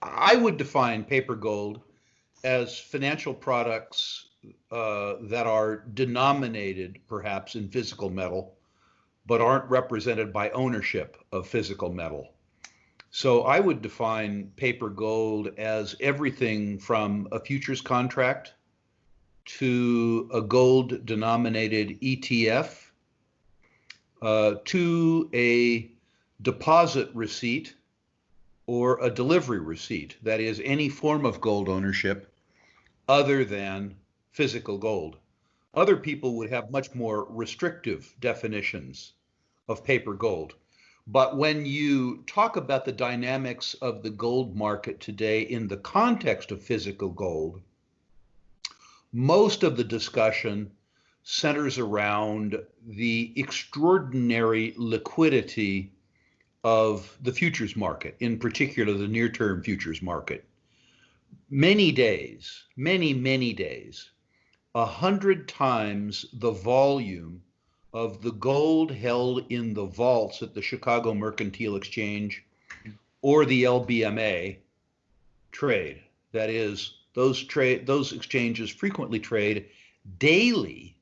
I would define paper gold as financial products that are denominated perhaps in physical metal, but aren't represented by ownership of physical metal. So I would define paper gold as everything from a futures contract to a gold denominated ETF to a deposit receipt or a delivery receipt. That is, any form of gold ownership other than physical gold. Other people would have much more restrictive definitions of paper gold. But when you talk about the dynamics of the gold market today in the context of physical gold, most of the discussion centers around the extraordinary liquidity of the futures market, in particular the near-term futures market. Many days, many days, 100 times the volume of the gold held in the vaults at the Chicago Mercantile Exchange or the LBMA trade. That is, those exchanges frequently trade daily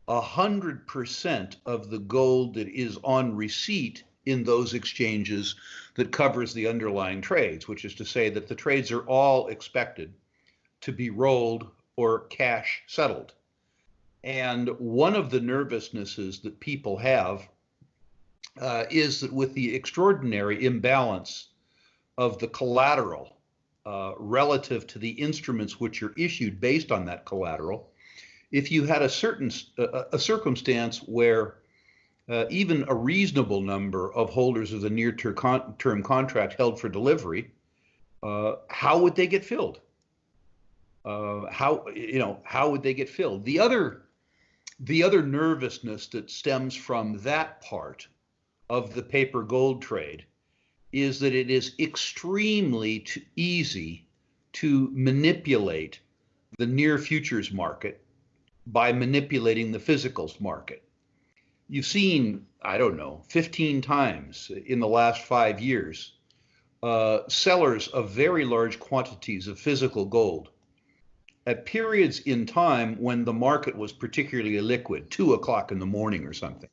100% of the gold that is on receipt in those exchanges that covers the underlying trades, which is to say that the trades are all expected to be rolled or cash settled. And one of the nervousnesses that people have is that with the extraordinary imbalance of the collateral relative to the instruments which are issued based on that collateral, if you had a circumstance where even a reasonable number of holders of the near-term contract held for delivery, how would they get filled? How would they get filled? The other nervousness that stems from that part of the paper gold trade is that it is extremely easy to manipulate the near futures market by manipulating the physicals market. You've seen, 15 times in the last 5 years, sellers of very large quantities of physical gold at periods in time when the market was particularly liquid, 2 o'clock in the morning or something.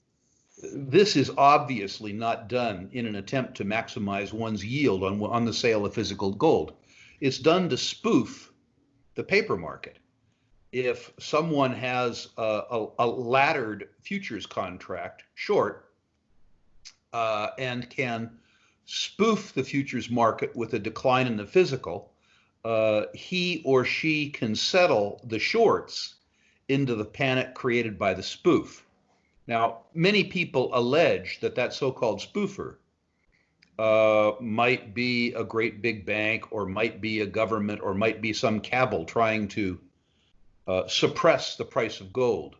This is obviously not done in an attempt to maximize one's yield on the sale of physical gold. It's done to spoof the paper market. If someone has a laddered futures contract short and can spoof the futures market with a decline in the physical, he or she can settle the shorts into the panic created by the spoof. Now, many people allege that that so-called spoofer might be a great big bank, or might be a government, or might be some cabal trying to suppress the price of gold.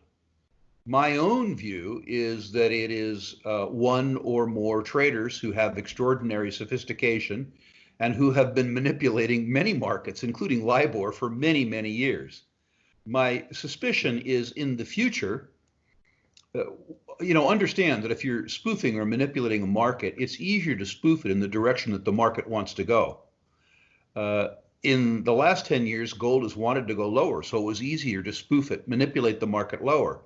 My own view is that it is one or more traders who have extraordinary sophistication and who have been manipulating many markets, including LIBOR, for many, many years. My suspicion is in the future, understand that if you're spoofing or manipulating a market, it's easier to spoof it in the direction that the market wants to go. In the last 10 years, gold has wanted to go lower, so it was easier to spoof it, manipulate the market lower.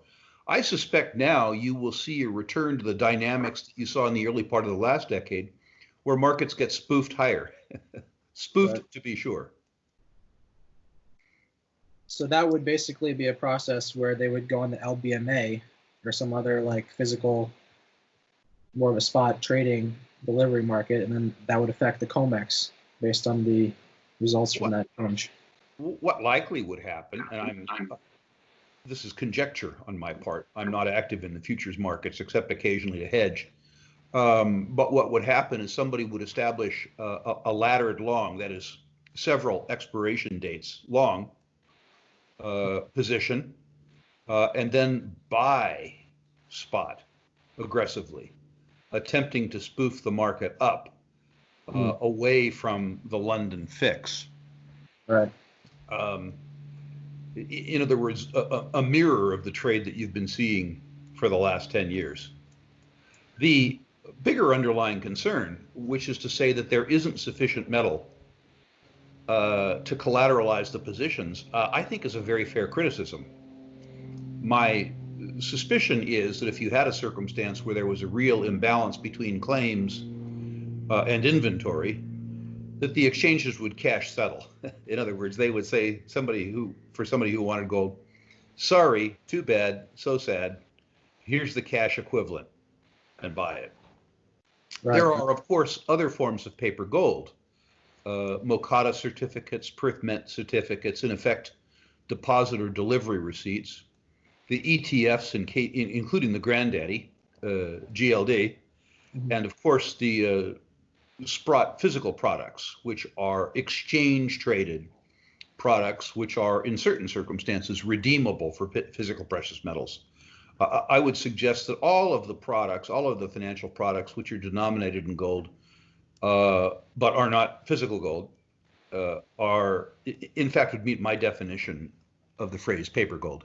I suspect now you will see a return to the dynamics that you saw in the early part of the last decade, where markets get spoofed higher. Spoofed, right, to be sure. So that would basically be a process where they would go on the LBMA or some other like physical, more of a spot trading delivery market, and then that would affect the COMEX based on the results from that change. What likely would happen, and this is conjecture on my part, I'm not active in the futures markets except occasionally to hedge, but what would happen is somebody would establish a laddered long, that is several expiration dates long, position, and then buy spot aggressively, attempting to spoof the market up away from the London fix. Right. In other words, a mirror of the trade that you've been seeing for the last 10 years. The bigger underlying concern, which is to say that there isn't sufficient metal to collateralize the positions, I think is a very fair criticism. My suspicion is that if you had a circumstance where there was a real imbalance between claims and inventory, that the exchanges would cash settle. In other words, they would say for somebody who wanted gold, sorry, too bad, so sad, here's the cash equivalent, and buy it. Right. There are, of course, other forms of paper gold, Mokata certificates, Perth Mint certificates, in effect, deposit or delivery receipts, the ETFs, including the Granddaddy, GLD, and of course the Sprott physical products, which are exchange traded products, which are in certain circumstances redeemable for physical precious metals. I would suggest that all of the financial products which are denominated in gold, but are not physical gold, in fact, would meet my definition of the phrase paper gold.